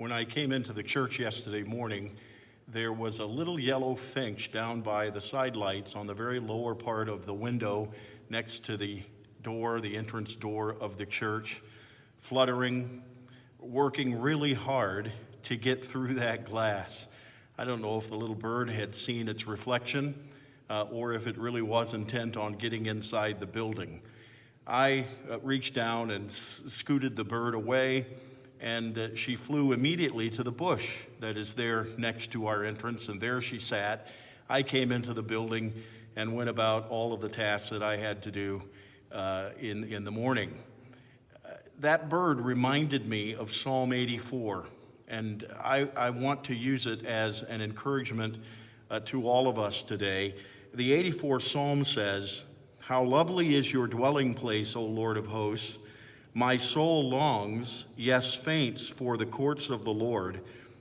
When I came into the church yesterday morning, there was a little yellow finch down by the side lights on the very lower part of the window next to the door, the entrance door of the church, fluttering, working really hard to get through that glass. I don't know if the little bird had seen its reflection or if it really was intent on getting inside the building. I reached down and scooted the bird away, and she flew immediately to the bush that is there next to our entrance, and there she sat. I came into the building and went about all of the tasks that I had to do in the morning. That bird reminded me of Psalm 84, and I want to use it as an encouragement to all of us today. The 84th Psalm says, "How lovely is your dwelling place, O Lord of hosts! My soul longs, yes, faints for the courts of the Lord.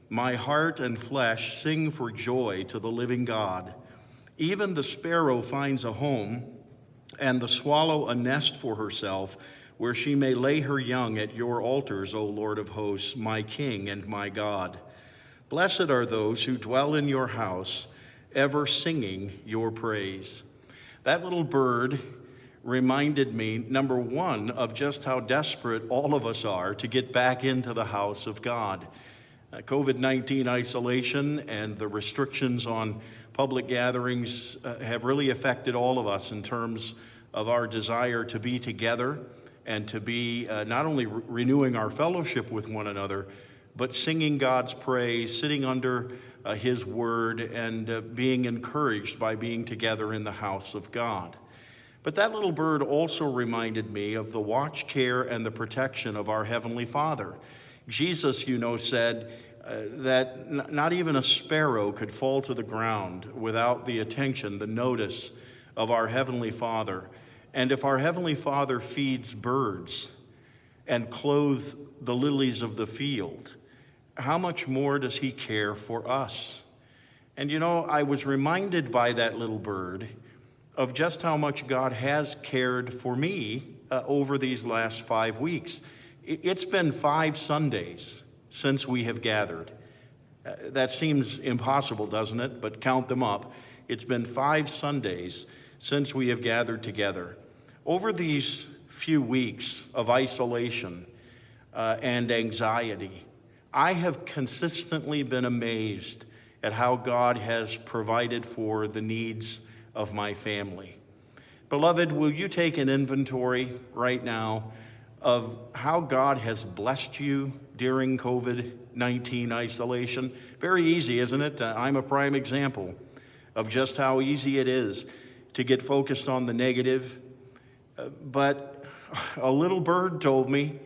My heart and flesh sing for joy to the living God. Even the sparrow finds a home, and the swallow a nest for herself, where she may lay her young at your altars, O Lord of hosts, my King and my God. Blessed are those who dwell in your house, ever singing your praise." That little bird reminded me, number one, of just how desperate all of us are to get back into the house of God. COVID-19 isolation and the restrictions on public gatherings have really affected all of us in terms of our desire to be together and to be not only renewing our fellowship with one another, but singing God's praise, sitting under His word, and being encouraged by being together in the house of God. But that little bird also reminded me of the watch, care, and the protection of our Heavenly Father. Jesus, said that not even a sparrow could fall to the ground without the attention, the notice of our Heavenly Father. And if our Heavenly Father feeds birds and clothes the lilies of the field, how much more does He care for us? And I was reminded by that little bird of just how much God has cared for me over these last 5 weeks. It's been 5 Sundays since we have gathered. That seems impossible, doesn't it? But count them up. It's been 5 Sundays since we have gathered together. Over these few weeks of isolation and anxiety, I have consistently been amazed at how God has provided for the needs of my family. Beloved, will you take an inventory right now of how God has blessed you during COVID-19 isolation? Very easy, isn't it? I'm a prime example of just how easy it is to get focused on the negative. But a little bird told me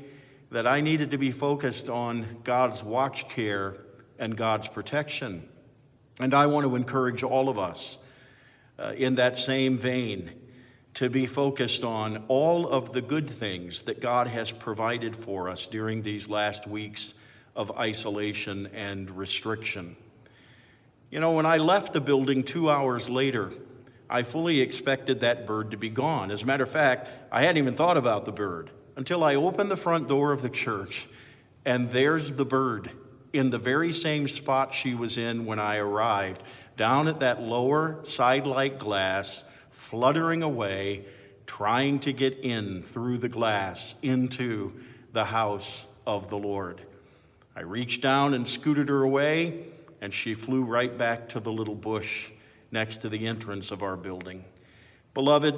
that I needed to be focused on God's watch care and God's protection. And I want to encourage all of us in that same vein to be focused on all of the good things that God has provided for us during these last weeks of isolation and restriction. When I left the building 2 hours later, I fully expected that bird to be gone. As a matter of fact, I hadn't even thought about the bird until I opened the front door of the church, and there's the bird in the very same spot she was in when I arrived, down at that lower side-light glass, fluttering away, trying to get in through the glass into the house of the Lord. I reached down and scooted her away, and she flew right back to the little bush next to the entrance of our building. Beloved,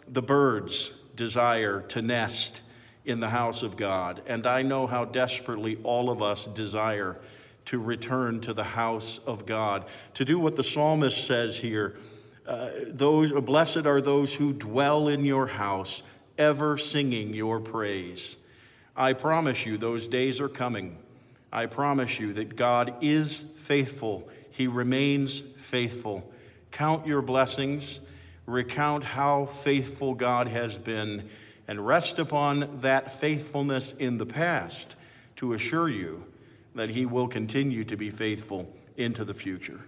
the birds desire to nest in the house of God, and I know how desperately all of us desire to return to the house of God, to do what the psalmist says here, blessed are those who dwell in your house, ever singing your praise. I promise you those days are coming. I promise you that God is faithful. He remains faithful. Count your blessings, recount how faithful God has been, and rest upon that faithfulness in the past to assure you that He will continue to be faithful into the future.